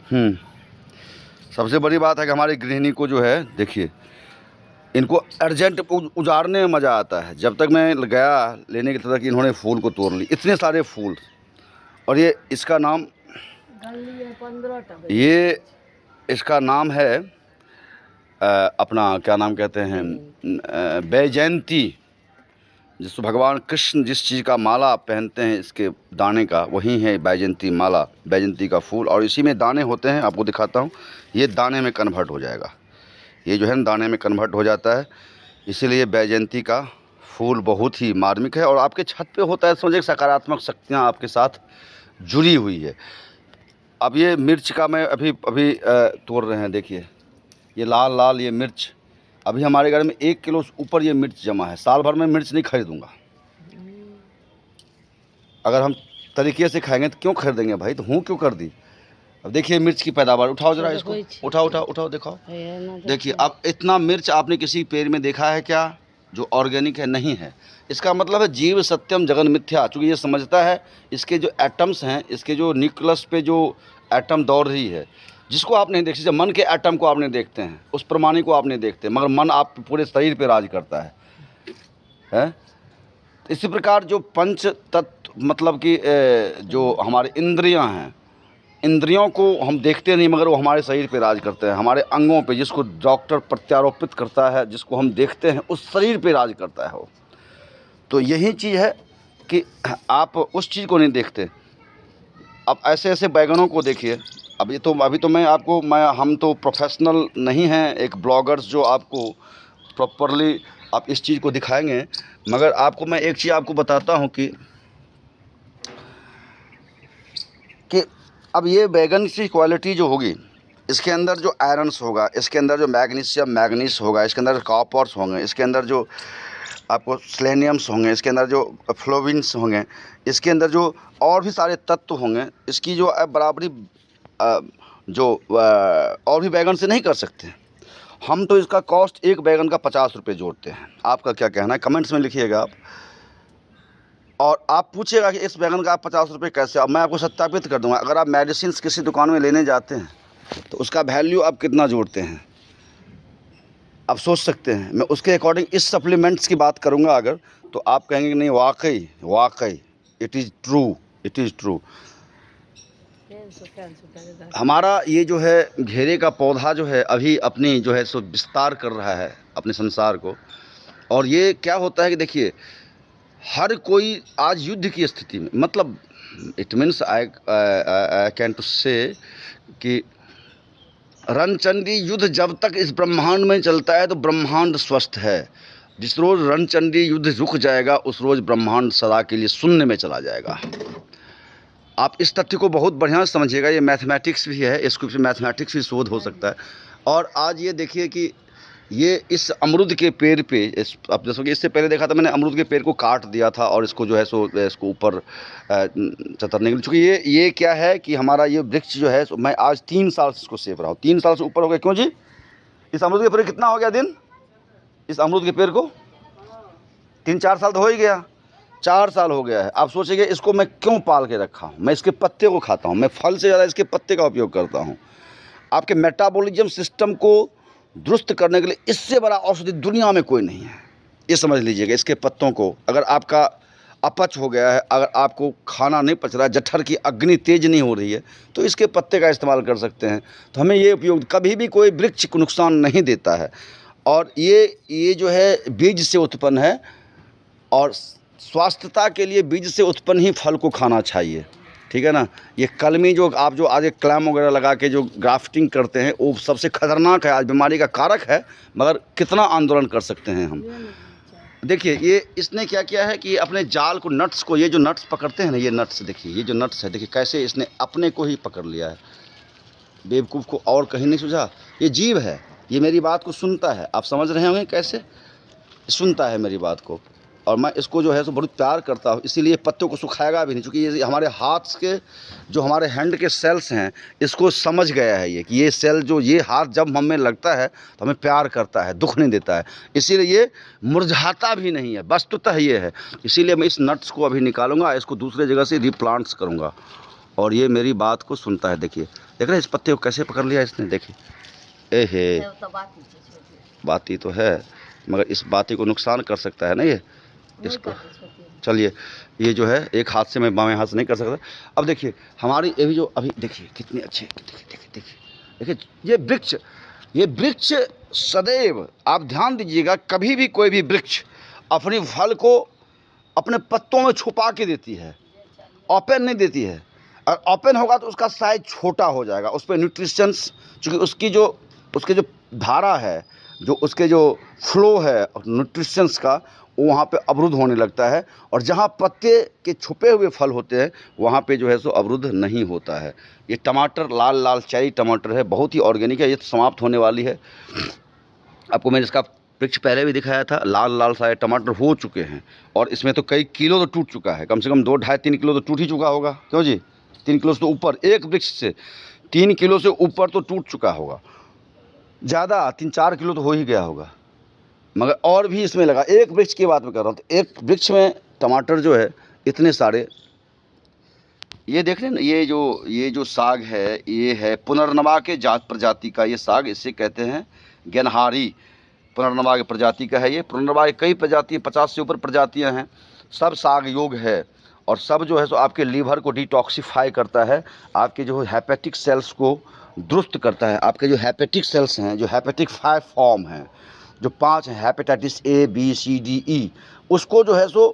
हम्म। सबसे बड़ी बात है कि हमारी गृहिणी को जो है देखिए, इनको अर्जेंट उजाड़ने में मज़ा आता है। जब तक मैं गया लेने की, तब तक इन्होंने फूल को तोड़ ली, इतने सारे फूल। और ये इसका नाम, ये इसका नाम है अपना क्या नाम कहते हैं, बैजयंती। जिस भगवान कृष्ण जिस चीज़ का माला पहनते हैं, इसके दाने का, वही है बैजयंती माला, बैजयंती का फूल। और इसी में दाने होते हैं, आपको दिखाता हूँ। ये दाने में कन्वर्ट हो जाएगा, ये जो है ना दाने में कन्वर्ट हो जाता है। इसीलिए बैजयंती का फूल बहुत ही मार्मिक है। और आपके छत पे होता है, समझिए सकारात्मक शक्तियाँ आपके साथ जुड़ी हुई है। अब ये मिर्च का मैं अभी अभी तोड़ रहे हैं, देखिए ये लाल लाल ये मिर्च। अभी हमारे घर में 1 किलो से ऊपर ये मिर्च जमा है। साल भर में मिर्च नहीं खरीदूंगा। अगर हम तरीके से खाएंगे तो क्यों खरीदेंगे भाई, तो हूँ क्यों कर दी। अब देखिए मिर्च की पैदावार, उठाओ जरा इसको, उठाओ उठाओ उठाओ, दिखाओ। देखिए अब इतना मिर्च आपने किसी पेड़ में देखा है क्या जो ऑर्गेनिक है? नहीं है। इसका मतलब है जीव सत्यम जगन मिथ्या। चूँकि ये समझता है इसके जो एटम्स हैं, इसके जो न्यूक्लियस पे जो एटम दौड़ रही है, जिसको आप नहीं देखते, जैसे मन के एटम को आप नहीं देखते हैं, उस प्रमाणी को आप नहीं देखते, मगर मन आप पूरे शरीर पे राज करता है? इसी प्रकार जो पंच तत्व, मतलब कि जो हमारे इंद्रियां हैं, इंद्रियों को हम देखते नहीं, मगर वो हमारे शरीर पे राज करते हैं, हमारे अंगों पे। जिसको डॉक्टर प्रत्यारोपित करता है, जिसको हम देखते हैं, उस शरीर पे राज करता है वो। तो यही चीज़ है कि आप उस चीज़ को नहीं देखते। अब ऐसे ऐसे बैगनों को देखिए। अभी तो हम तो प्रोफेशनल नहीं हैं, एक ब्लॉगर्स जो आपको प्रॉपरली आप इस चीज़ को दिखाएंगे। मगर आपको मैं एक चीज़ आपको बताता हूँ कि अब ये बैगन की क्वालिटी जो होगी, इसके अंदर जो आयरन्स होगा, इसके अंदर जो मैग्नीस होगा, इसके अंदर जो कॉपर्स होंगे, इसके अंदर जो आपको सेलेनियम्स होंगे, इसके अंदर जो फ्लोविन्स होंगे, इसके अंदर जो और भी सारे तत्व होंगे, इसकी जो बराबरी और भी बैगन से नहीं कर सकते। हम तो इसका कॉस्ट एक बैगन का 50 रुपये जोड़ते हैं। आपका क्या कहना है, कमेंट्स में लिखिएगा आप। और आप पूछिएगा कि इस बैगन का आप 50 रुपये कैसे, अब मैं आपको सत्यापित कर दूंगा। अगर आप मेडिसिन किसी दुकान में लेने जाते हैं तो उसका वैल्यू आप कितना जोड़ते हैं, आप सोच सकते हैं। मैं उसके अकॉर्डिंग इस सप्लीमेंट्स की बात करूंगा अगर, तो आप कहेंगे कि नहीं वाकई वाकई इट इज़ ट्रू। हमारा ये जो है घेरे का पौधा जो है, अभी अपनी जो है सो विस्तार कर रहा है अपने संसार को। और ये क्या होता है कि देखिए, हर कोई आज युद्ध की स्थिति में, मतलब it means I can to say कि रणचंडी युद्ध जब तक इस ब्रह्मांड में चलता है तो ब्रह्मांड स्वस्थ है। जिस रोज़ रणचंडी युद्ध रुक जाएगा, उस रोज़ ब्रह्मांड सदा के लिए शून्य में चला जाएगा। आप इस तथ्य को बहुत बढ़िया से समझिएगा। ये मैथमेटिक्स भी है, इसको मैथमेटिक्स भी शोध हो सकता है। और आज ये देखिए कि ये इस अमरूद के पेड़ पे, अब जैसे कि इससे पहले देखा था मैंने, अमरूद के पेड़ को काट दिया था और इसको जो है सो इसको ऊपर चतरने के लिए। चूँकि ये क्या है कि हमारा ये वृक्ष जो है, मैं आज 3 साल से इसको सेव रहा हूँ। 3 साल से ऊपर हो गया। क्यों जी? इस अमरूद के पेड़ कितना हो गया दिन, इस अमरूद के पेड़ को 3-4 साल तो हो ही गया, 4 साल हो गया है। आप सोचेंगे इसको मैं क्यों पाल के रखा हूँ। मैं इसके पत्ते को खाता हूँ, मैं फल से ज़्यादा इसके पत्ते का उपयोग करता हूँ। आपके मेटाबॉलिज्म सिस्टम को दुरुस्त करने के लिए इससे बड़ा औषधि दुनिया में कोई नहीं है। ये समझ लीजिएगा। इसके पत्तों को, अगर आपका अपच हो गया है, अगर आपको खाना नहीं पच रहा है, जठर की अग्नि तेज नहीं हो रही है, तो इसके पत्ते का इस्तेमाल कर सकते हैं। तो हमें ये उपयोग, कभी भी कोई वृक्ष को नुकसान नहीं देता है। और ये जो है बीज से उत्पन्न है, और स्वास्थ्यता के लिए बीज से उत्पन्न ही फल को खाना चाहिए, ठीक है ना। ये कलमी जो आप जो आज क्लैम वगैरह लगा के जो ग्राफ्टिंग करते हैं, वो सबसे खतरनाक है, आज बीमारी का कारक है। मगर कितना आंदोलन कर सकते हैं हम। देखिए ये इसने क्या किया है कि अपने जाल को, नट्स को, ये जो नट्स पकड़ते हैं ना, ये नट्स देखिए, ये जो नट्स है देखिए कैसे इसने अपने को ही पकड़ लिया है। बेवकूफ़ को और कहीं नहीं सूझा। ये जीव है, ये मेरी बात को सुनता है। आप समझ रहे होंगे कैसे सुनता है मेरी बात को। और मैं इसको जो है सो बहुत प्यार करता हूँ, इसीलिए पत्तों को सुखाएगा भी नहीं। क्योंकि ये हमारे हाथ के जो हमारे हैंड के सेल्स हैं, इसको समझ गया है ये कि ये सेल जो ये हाथ जब हमें लगता है तो हमें प्यार करता है, दुख नहीं देता है। इसीलिए ये मुरझाता भी नहीं है, वस्तुतः ये है। इसीलिए मैं इस नट्स को अभी निकालूंगा, इसको दूसरे जगह से रिप्लांट्स करूँगा। और ये मेरी बात को सुनता है। देखिए, देख रहे हैं इस पत्ते को कैसे पकड़ लिया इसने, देखिए। ए बाती तो है, मगर इस बाती को नुकसान कर सकता है ना ये इसको। चलिए, ये जो है एक हाथ से मैं बाएं हाथ से नहीं कर सकता। अब देखिए हमारी ये भी जो अभी देखिए कितनी अच्छी, देखिए देखिए देखिए देखिए ये वृक्ष सदैव आप ध्यान दीजिएगा, कभी भी कोई भी वृक्ष अपनी फल को अपने पत्तों में छुपा के देती है, ओपन नहीं देती है। और ओपन होगा तो उसका साइज छोटा हो जाएगा, उस पर न्यूट्रिशंस, चूँकि उसके जो धारा है, जो उसके जो फ्लो है न्यूट्रिशंस का, वो वहाँ पे अवरुद्ध होने लगता है। और जहाँ पत्ते के छुपे हुए फल होते हैं वहाँ पे जो है सो अवरुद्ध नहीं होता है। ये टमाटर लाल लाल चेरी टमाटर है, बहुत ही ऑर्गेनिक है। ये तो समाप्त होने वाली है। आपको मैंने इसका वृक्ष पहले भी दिखाया था, लाल लाल सारे टमाटर हो चुके हैं और इसमें तो कई किलो तो टूट चुका है, कम से कम 2 ढाई 3 किलो तो टूट ही चुका होगा, क्यों जी? 3 किलो से तो ऊपर, एक वृक्ष से 3 किलो से ऊपर तो टूट चुका होगा, ज़्यादा 3-4 किलो तो हो ही गया होगा। मगर और भी इसमें लगा, एक वृक्ष की बात मैं कर रहा हूँ, तो एक वृक्ष में टमाटर जो है इतने सारे। ये देख रहे हैं ना, ये जो साग है, ये है पुनर्नवा के जात प्रजाति का ये साग, इसे कहते हैं गेनहारी। पुनर्नवा की प्रजाति का है ये। पुनर्नवा की कई प्रजाति, 50 से ऊपर प्रजातियां हैं, सब साग योग है। और सब जो है सो आपके लीवर को डिटॉक्सिफाई करता है, आपके जो हेपेटिक सेल्स को दुरुस्त करता है। आपके जो हेपेटिक सेल्स हैं, जो हेपेटिक 5 फॉर्म हैं, जो 5 हैं, hepatitis A B C D E, उसको जो है सो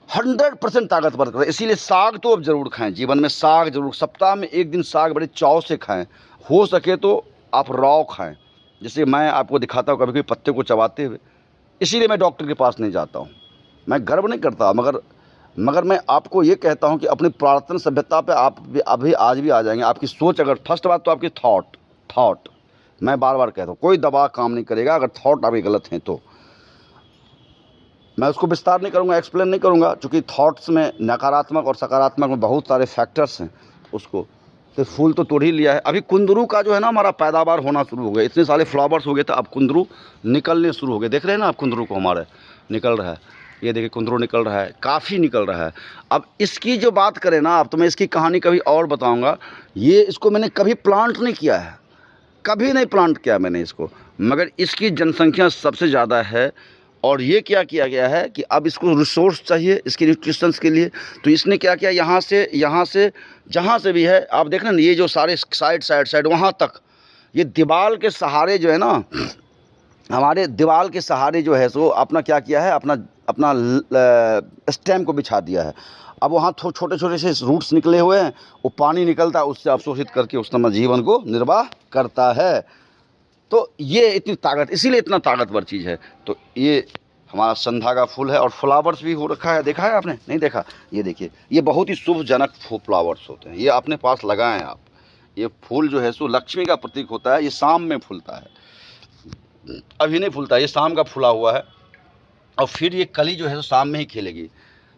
100% ताकतवर करता है। इसीलिए साग तो अब ज़रूर खाएं, जीवन में साग ज़रूर, सप्ताह में 1 दिन साग बड़े चाव से खाएं, हो सके तो आप रॉ खाएं। जैसे मैं आपको दिखाता हूँ कभी कभी पत्ते को चबाते हुए, इसीलिए मैं डॉक्टर के पास नहीं जाता हूँ। मैं गर्व नहीं करता, मगर मैं आपको ये कहता हूँ कि अपनी पुरातन सभ्यता पे आप भी अभी आज भी आ जाएंगे। आपकी सोच, अगर फर्स्ट बात तो आपकी थॉट, मैं बार बार कहता हूँ, कोई दबाव काम नहीं करेगा अगर थॉट आपके गलत हैं तो। मैं उसको विस्तार नहीं करूँगा, एक्सप्लेन नहीं करूँगा, चूँकि थॉट्स में नकारात्मक और सकारात्मक में बहुत सारे फैक्टर्स हैं। उसको तो फूल तो तोड़ ही लिया है। अभी कुंदरू का जो है ना हमारा पैदावार होना शुरू हो गया, इतने सारे फ्लावर्स हो गए, तो अब कुंदरू निकलने शुरू हो गए। देख रहे हैं ना आप कुंदरू को, हमारे निकल रहा है, ये देखिए कुंदरू निकल रहा है, काफ़ी निकल रहा है। अब इसकी जो बात करें ना आप, तो मैं इसकी कहानी कभी और बताऊँगा। इसको मैंने कभी प्लांट नहीं किया है, कभी नहीं प्लांट किया मैंने इसको, मगर इसकी जनसंख्या सबसे ज़्यादा है। और ये क्या किया गया है कि अब इसको रिसोर्स चाहिए इसके न्यूट्रिशंस के लिए, तो इसने क्या किया, यहाँ से जहाँ से भी है आप देख रहे हैं, ये जो सारे साइड वहाँ तक, ये दीवार के सहारे जो है ना, हमारे दीवार के सहारे जो है सो अपना क्या किया है, अपना स्टेम को बिछा दिया है। अब वहाँ छोटे छोटे से रूट्स निकले हुए हैं, वो पानी निकलता है, उससे अवशोषित करके उस समय जीवन को निर्वाह करता है। तो ये इतनी ताकत, इसीलिए इतना ताकतवर चीज़ है। तो ये हमारा संधा का फूल है और फ्लावर्स भी हो रखा है, देखा है आपने? नहीं देखा? ये देखिए, ये बहुत ही शुभजनक फ्लावर्स होते हैं, ये अपने पास लगाएं आप। ये फूल जो है सो लक्ष्मी का प्रतीक होता है। ये शाम में फूलता है, अभी नहीं फूलता, ये शाम का फूला हुआ है, और फिर ये कली जो है सो शाम में ही खिलेगी।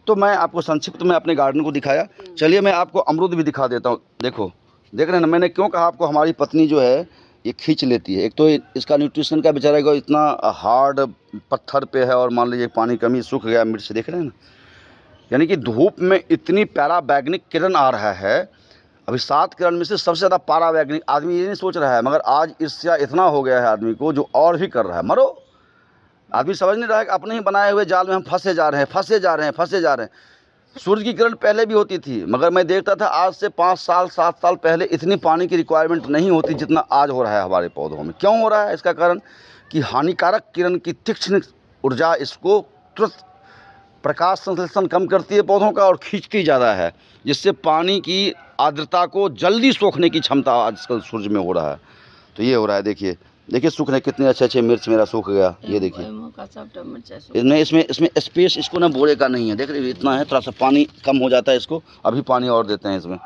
तो मैं आपको संक्षिप्त में अपने गार्डन को दिखाया। चलिए मैं आपको अमरूद भी दिखा देता हूँ। देखो, देख रहे हैं ना, मैंने क्यों कहा आपको, हमारी पत्नी जो है ये खींच लेती है। एक तो इसका न्यूट्रिशन का बेचारा को इतना हार्ड पत्थर पे है, और मान लीजिए पानी कमी, सूख गया मिर्च, देख रहे हैं ना, यानी कि धूप में इतनी पैराबैग्निक किरण आ रहा है। अभी 7 किरण में से सबसे ज़्यादा पैराबैग्निक, आदमी ये नहीं सोच रहा है, मगर आज ईर्ष्या इतना हो गया है आदमी को, जो और भी कर रहा है। मरो, आदमी समझ नहीं रहा है कि अपने ही बनाए हुए जाल में हम फंसे जा रहे हैं। सूरज की किरण पहले भी होती थी, मगर मैं देखता था आज से 5 साल 7 साल पहले इतनी पानी की रिक्वायरमेंट नहीं होती जितना आज हो रहा है हमारे पौधों में। क्यों हो रहा है? इसका कारण कि हानिकारक किरण की तीक्ष्ण ऊर्जा इसको तुरंत प्रकाश संश्लेषण कम करती है पौधों का, और खींचती ज़्यादा है, जिससे पानी की आर्द्रता को जल्दी सोखने की क्षमता आजकल सूरज में हो रहा है। तो ये हो रहा है, देखिए सूखने कितने अच्छे मिर्च मेरा सूख गया। ये देखिए, इसमें स्पेस इसको ना बोरे का नहीं है, देख रहे इतना है, थोड़ा सा पानी कम हो जाता है इसको, अभी पानी और देते हैं इसमें।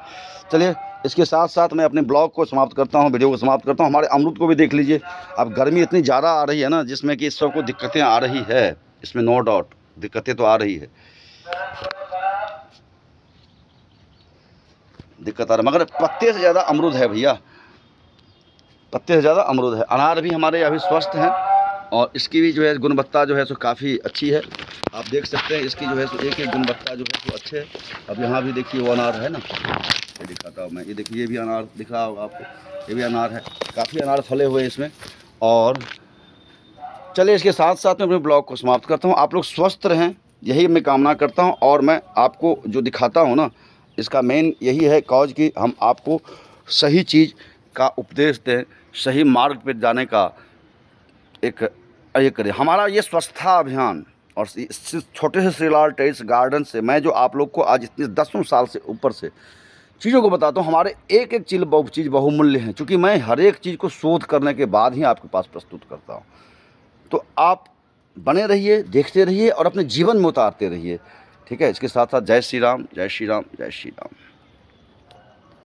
चलिए, इसके साथ साथ मैं अपने ब्लॉग को समाप्त करता हूँ, वीडियो को समाप्त करता हूँ। हमारे अमरूद को भी देख लीजिए। अब गर्मी इतनी ज़्यादा आ रही है ना, जिसमें कि इस सबको दिक्कतें आ रही है, इसमें नो डाउट दिक्कतें तो आ रही है, मगर पत्ते से ज़्यादा अमरूद है भैया, पत्ते से ज़्यादा अमरूद है। अनार भी हमारे अभी स्वस्थ हैं, और इसकी भी जो है गुणवत्ता जो है सो काफ़ी अच्छी है। आप देख सकते हैं इसकी जो है सो एक गुणवत्ता जो है सो अच्छे है। अब यहाँ भी देखिए वो अनार है ना, ये दिखाता हूँ मैं। ये देखिए, ये भी अनार दिख रहा होगा आपको, ये भी अनार है, काफ़ी अनार फले हुए हैं इसमें। और चलिए, इसके साथ साथ मैं अपने ब्लॉग को समाप्त करता हूँ। आप लोग स्वस्थ रहें, यही मैं कामना करता हूँ। और मैं आपको जो दिखाता हूँ ना, इसका मेन यही है कॉज कि हम आपको सही चीज़ का उपदेश दें, सही मार्ग पे जाने का एक ये करें। हमारा ये स्वच्छता अभियान और इस छोटे से श्रीलाल टेरेस गार्डन से मैं जो आप लोग को आज इतने दसों साल से ऊपर से चीज़ों को बताता हूँ, हमारे एक एक चीज़ बहुमूल्य है, क्योंकि मैं हर एक चीज़ को शोध करने के बाद ही आपके पास प्रस्तुत करता हूँ। तो आप बने रहिए, देखते रहिए और अपने जीवन में उतारते रहिए। ठीक है, इसके साथ साथ जय श्री राम, जय श्री राम, जय श्री राम।